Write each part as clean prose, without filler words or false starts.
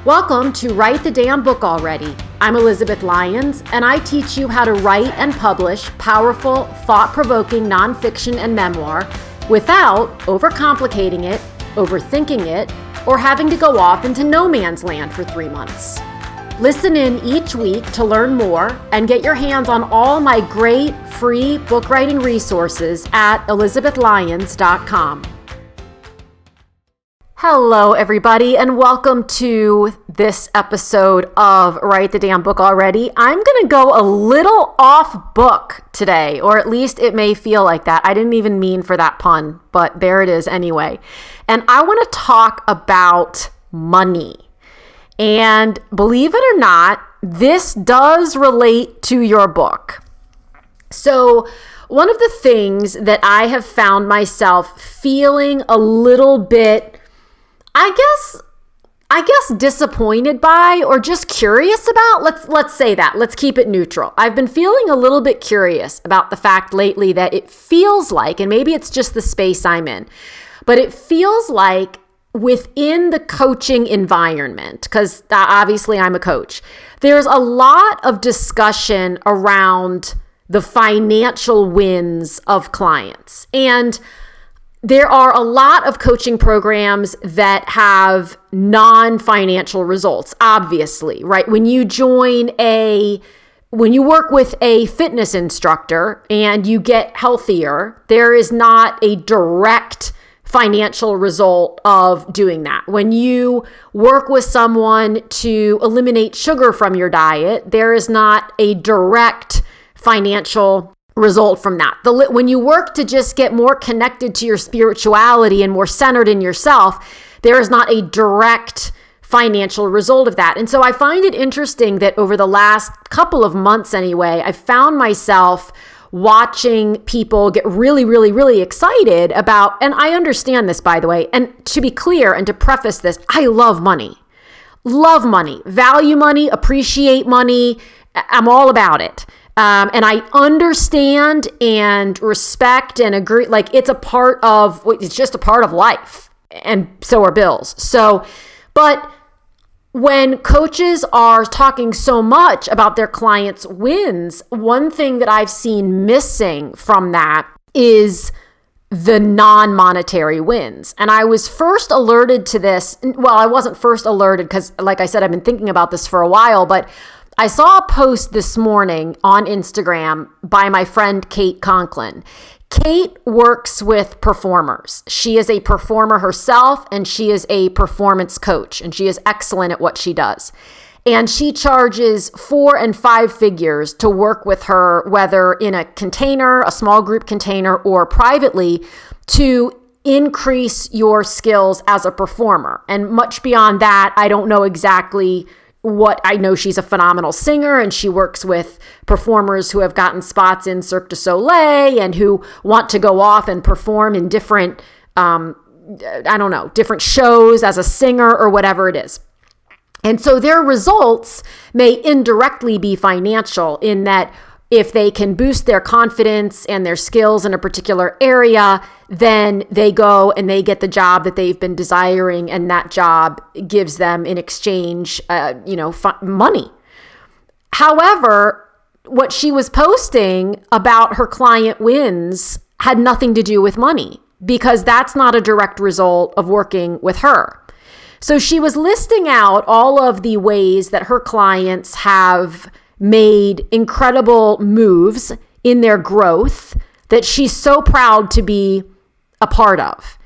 Welcome to Write the Damn Book Already. I'm Elizabeth Lyons, and I teach you how to write and publish powerful, thought-provoking nonfiction and memoir without overcomplicating it, overthinking it, or having to go off into no man's land for 3 months. Listen in each week to learn more and get your hands on all my great free book writing resources at elizabethlyons.com. Hello, everybody, and welcome to this episode of Write the Damn Book Already. I'm going to go a little off book today, or at least it may feel like that. I didn't even mean for that pun, but there it is anyway. And I want to talk about money. And believe it or not, this does relate to your book. So one of the things that I have found myself feeling a little bit I guess disappointed by, or just curious about, let's say that. Let's keep it neutral. I've been feeling a little bit curious about the fact lately that it feels like, and maybe it's just the space I'm in, but it feels like within the coaching environment, because obviously I'm a coach, there's a lot of discussion around the financial wins of clients. And there are a lot of coaching programs that have non-financial results, obviously, right? When you work with a fitness instructor and you get healthier, there is not a direct financial result of doing that. When you work with someone to eliminate sugar from your diet, there is not a direct financial result from that. When you work to just get more connected to your spirituality and more centered in yourself, there is not a direct financial result of that. And so I find it interesting that over the last couple of months anyway, I found myself watching people get really, really, really excited about, and I understand this, by the way, and to be clear and to preface this, I love money, value money, appreciate money. I'm all about it. And I understand and respect and agree, like it's just a part of life, and so are bills. So, but when coaches are talking so much about their clients' wins, one thing that I've seen missing from that is the non-monetary wins. And I was first alerted to this. Well, I wasn't first alerted because, like I said, I've been thinking about this for a while, but I saw a post this morning on Instagram by my friend Kate Conklin. Kate works with performers. She is a performer herself, and she is a performance coach, and she is excellent at what she does. And she charges 4 and 5 figures to work with her, whether in a container, a small group container, or privately, to increase your skills as a performer. And much beyond that, I don't know exactly what I know. She's a phenomenal singer, and she works with performers who have gotten spots in Cirque du Soleil and who want to go off and perform in different, different shows as a singer or whatever it is. And so their results may indirectly be financial in that if they can boost their confidence and their skills in a particular area, then they go and they get the job that they've been desiring, and that job gives them in exchange, money. However, what she was posting about her client wins had nothing to do with money, because that's not a direct result of working with her. So she was listing out all of the ways that her clients have made incredible moves in their growth that she's so proud to be a part of.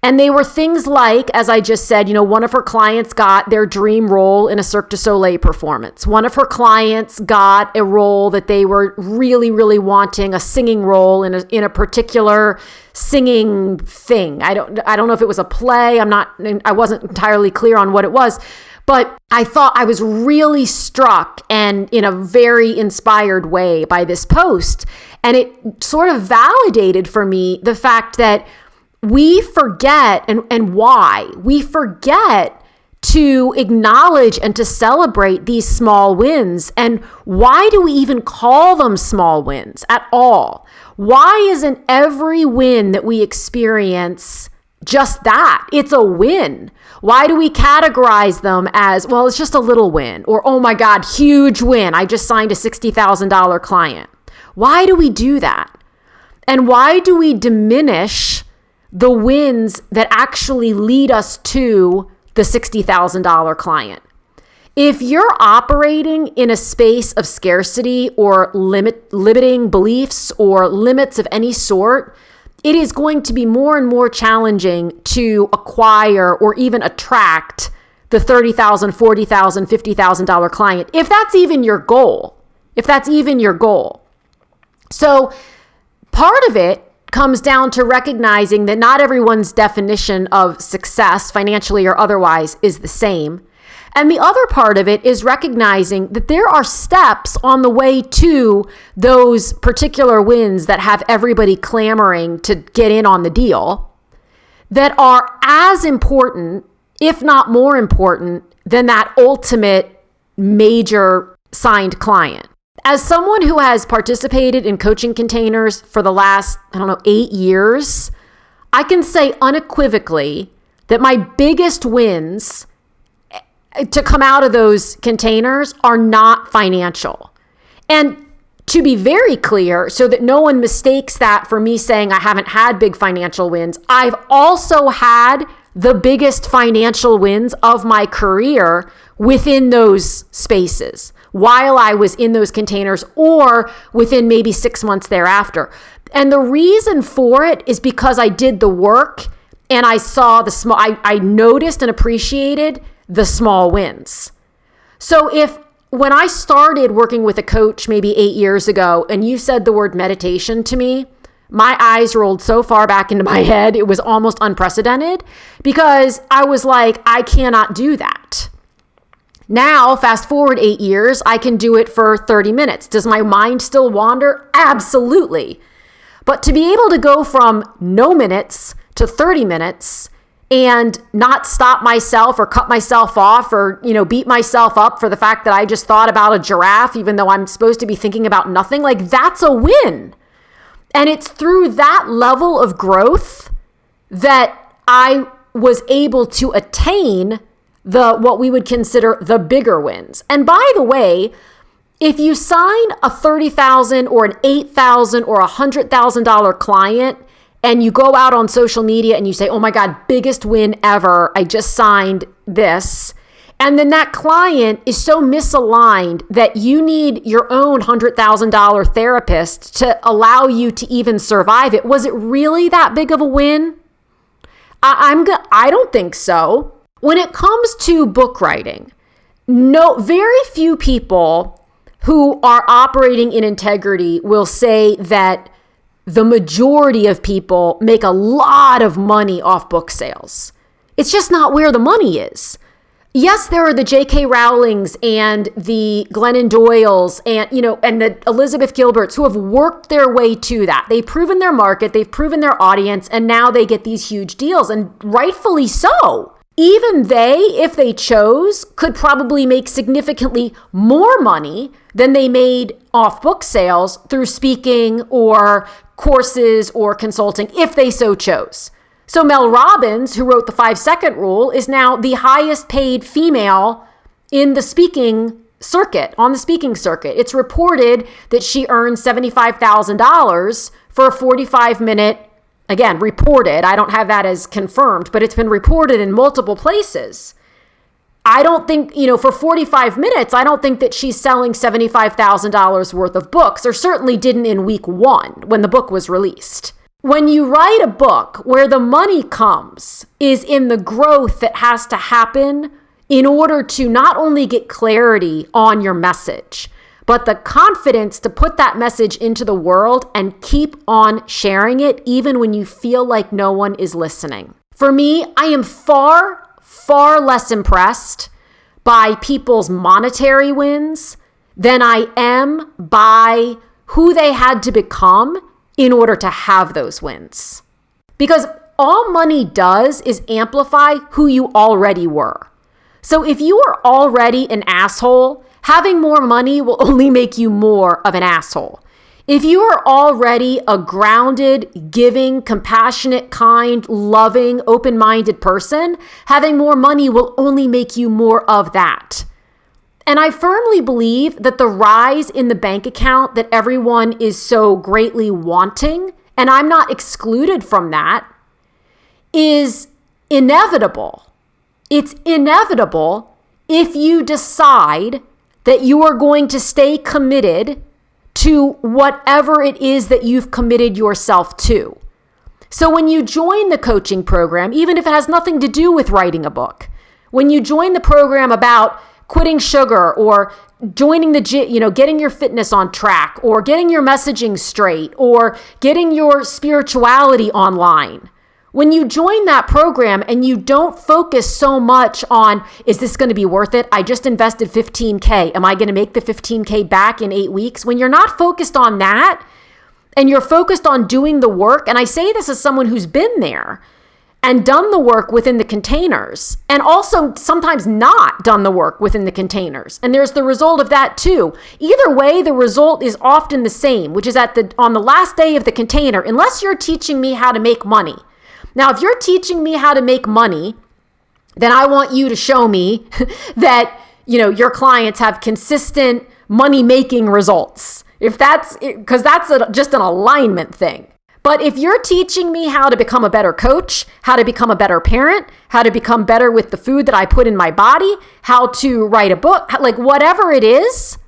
And they were things like, as I just said, one of her clients got their dream role in a Cirque du Soleil performance. One of her clients got a role that they were really, really wanting, a singing role in a particular singing thing. I don't know if it was a play. I wasn't entirely clear on what it was. But I thought I was really struck and in a very inspired way by this post. And it sort of validated for me the fact that we forget, and why we forget to acknowledge and to celebrate these small wins. And why do we even call them small wins at all? Why isn't every win that we experience just that. It's a win. Why do we categorize them as, well, it's just a little win, or, oh my God, huge win. I just signed a $60,000 client. Why do we do that? And why do we diminish the wins that actually lead us to the $60,000 client? If you're operating in a space of scarcity or limiting beliefs or limits of any sort, it is going to be more and more challenging to acquire or even attract the $30,000, $40,000, $50,000 client, if that's even your goal. So part of it comes down to recognizing that not everyone's definition of success, financially or otherwise, is the same. And the other part of it is recognizing that there are steps on the way to those particular wins that have everybody clamoring to get in on the deal that are as important, if not more important, than that ultimate major signed client. As someone who has participated in coaching containers for the last, 8 years, I can say unequivocally that my biggest wins to come out of those containers are not financial. And to be very clear, so that no one mistakes that for me saying I haven't had big financial wins, I've also had the biggest financial wins of my career within those spaces while I was in those containers or within maybe 6 months thereafter. And the reason for it is because I did the work and I saw I noticed and appreciated the small wins. So when I started working with a coach maybe 8 years ago and you said the word meditation to me, my eyes rolled so far back into my head, it was almost unprecedented because I was like, I cannot do that. Now, fast forward 8 years, I can do it for 30 minutes. Does my mind still wander? Absolutely. But to be able to go from no minutes to 30 minutes and not stop myself or cut myself off or, beat myself up for the fact that I just thought about a giraffe, even though I'm supposed to be thinking about nothing, that's a win. And it's through that level of growth that I was able to attain what we would consider the bigger wins. And by the way, if you sign a $30,000 or an $8,000 or $100,000 client and you go out on social media and you say, oh my God, biggest win ever, I just signed this. And then that client is so misaligned that you need your own $100,000 therapist to allow you to even survive it. Was it really that big of a win? I don't think so. When it comes to book writing, very few people who are operating in integrity will say that the majority of people make a lot of money off book sales. It's just not where the money is. Yes, there are the J.K. Rowlings and the Glennon Doyles and the Elizabeth Gilberts who have worked their way to that. They've proven their market, they've proven their audience, and now they get these huge deals, and rightfully so. Even they, if they chose, could probably make significantly more money than they made off book sales through speaking or courses or consulting, if they so chose. So Mel Robbins, who wrote the 5-second rule, is now the highest paid female in the speaking circuit, on the speaking circuit. It's reported that she earned $75,000 for a 45-minute, again, reported. I don't have that as confirmed, but it's been reported in multiple places. I don't think, for 45 minutes, I don't think that she's selling $75,000 worth of books, or certainly didn't in week 1 when the book was released. When you write a book, where the money comes is in the growth that has to happen in order to not only get clarity on your message, but the confidence to put that message into the world and keep on sharing it even when you feel like no one is listening. For me, I am far, far less impressed by people's monetary wins than I am by who they had to become in order to have those wins. Because all money does is amplify who you already were. So if you are already an asshole, having more money will only make you more of an asshole. If you are already a grounded, giving, compassionate, kind, loving, open-minded person, having more money will only make you more of that. And I firmly believe that the rise in the bank account that everyone is so greatly wanting, and I'm not excluded from that, is inevitable. It's inevitable if you decide that you are going to stay committed to whatever it is that you've committed yourself to. So when you join the coaching program, even if it has nothing to do with writing a book, when you join the program about quitting sugar or joining the gym, getting your fitness on track or getting your messaging straight or getting your spirituality online, when you join that program and you don't focus so much on, is this going to be worth it? I just invested $15K. Am I going to make the $15K back in 8 weeks? When you're not focused on that and you're focused on doing the work, and I say this as someone who's been there and done the work within the containers and also sometimes not done the work within the containers. And there's the result of that too. Either way, the result is often the same, which is on the last day of the container, unless you're teaching me how to make money. Now, if you're teaching me how to make money, then I want you to show me that, your clients have consistent money-making results. Because that's just an alignment thing. But if you're teaching me how to become a better coach, how to become a better parent, how to become better with the food that I put in my body, how to write a book, like whatever it is,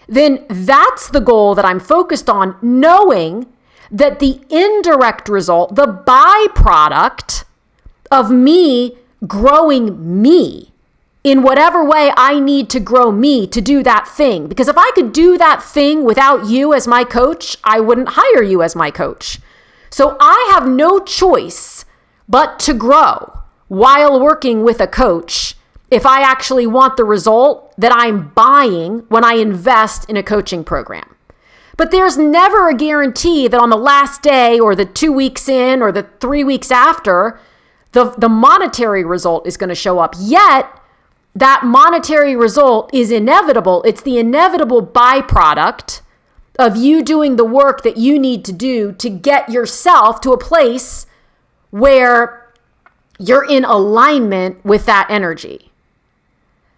then that's the goal that I'm focused on, knowing that the indirect result, the byproduct of me growing me in whatever way I need to grow me to do that thing. Because if I could do that thing without you as my coach, I wouldn't hire you as my coach. So I have no choice but to grow while working with a coach if I actually want the result that I'm buying when I invest in a coaching program. But there's never a guarantee that on the last day or the 2 weeks in or the 3 weeks after, the monetary result is going to show up. Yet, that monetary result is inevitable. It's the inevitable byproduct of you doing the work that you need to do to get yourself to a place where you're in alignment with that energy.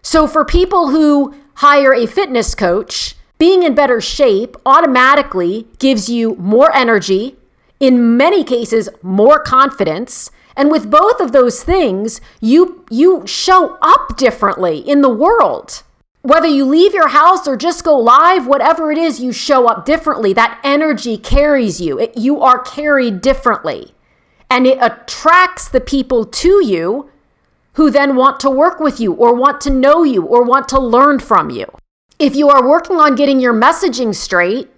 So for people who hire a fitness coach, being in better shape automatically gives you more energy, in many cases, more confidence. And with both of those things, you show up differently in the world. Whether you leave your house or just go live, whatever it is, you show up differently. That energy carries you. You are carried differently. And it attracts the people to you who then want to work with you or want to know you or want to learn from you. If you are working on getting your messaging straight,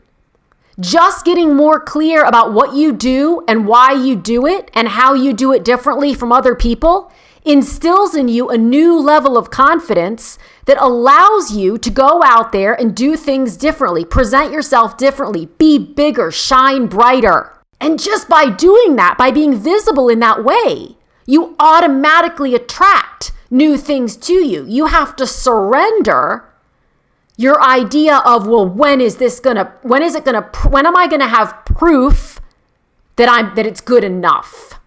just getting more clear about what you do and why you do it and how you do it differently from other people instills in you a new level of confidence that allows you to go out there and do things differently, present yourself differently, be bigger, shine brighter. And just by doing that, by being visible in that way, you automatically attract new things to you. You have to surrender your idea of, well, when am I gonna have proof that it's good enough,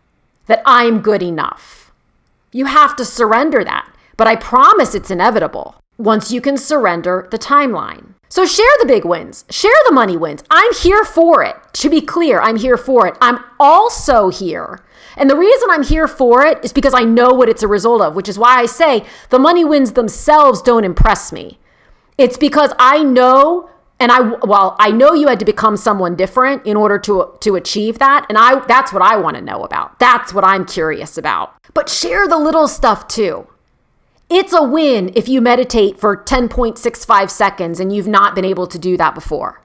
that I'm good enough? You have to surrender that. But I promise it's inevitable once you can surrender the timeline. So share the big wins, share the money wins. I'm here for it. To be clear, I'm here for it. I'm also here. And the reason I'm here for it is because I know what it's a result of, which is why I say the money wins themselves don't impress me. It's because I know, I know you had to become someone different in order to achieve that. And that's what I want to know about. That's what I'm curious about. But share the little stuff too. It's a win if you meditate for 10.65 seconds and you've not been able to do that before.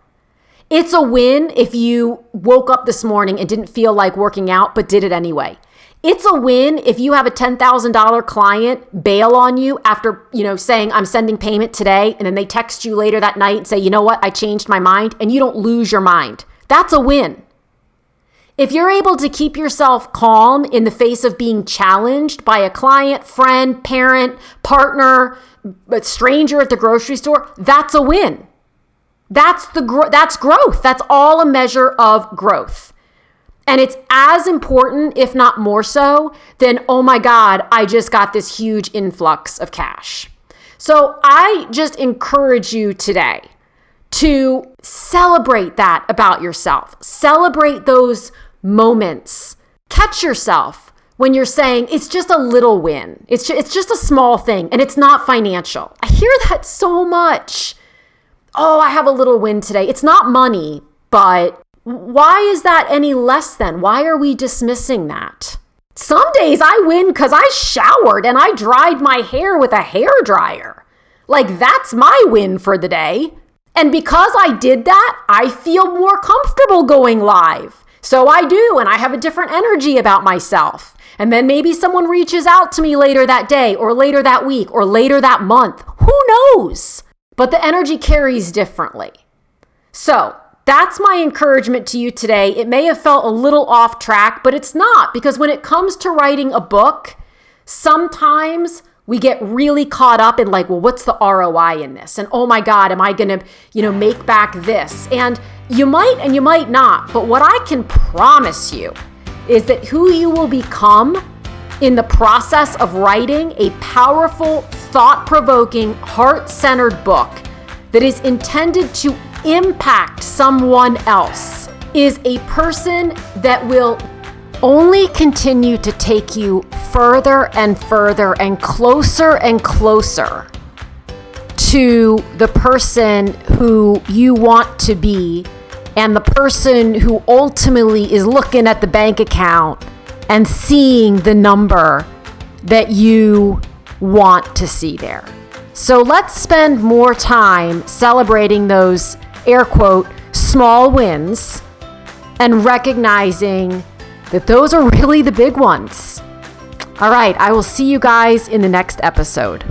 It's a win if you woke up this morning and didn't feel like working out, but did it anyway. It's a win if you have a $10,000 client bail on you after, saying, I'm sending payment today, and then they text you later that night and say, you know what, I changed my mind, and you don't lose your mind. That's a win. If you're able to keep yourself calm in the face of being challenged by a client, friend, parent, partner, a stranger at the grocery store, that's a win. That's growth. That's all a measure of growth. And it's as important, if not more so, than, oh my God, I just got this huge influx of cash. So I just encourage you today to celebrate that about yourself. Celebrate those moments. Catch yourself when you're saying it's just a little win. It's just a small thing and it's not financial. I hear that so much. Oh, I have a little win today. It's not money, but why is that any less than? Why are we dismissing that? Some days I win because I showered and I dried my hair with a hairdryer. Like, that's my win for the day. And because I did that, I feel more comfortable going live. So I do, and I have a different energy about myself. And then maybe someone reaches out to me later that day or later that week or later that month. Who knows? But the energy carries differently. So that's my encouragement to you today. It may have felt a little off track, but it's not, because when it comes to writing a book, sometimes we get really caught up in like, well, what's the ROI in this? And oh my God, am I going to, make back this? And you might and you might not. But what I can promise you is that who you will become in the process of writing a powerful, thought-provoking, heart-centered book that is intended to impact someone else is a person that will only continue to take you further and further and closer to the person who you want to be and the person who ultimately is looking at the bank account and seeing the number that you want to see there. So let's spend more time celebrating those, air quote, small wins and recognizing that those are really the big ones. All right, I will see you guys in the next episode.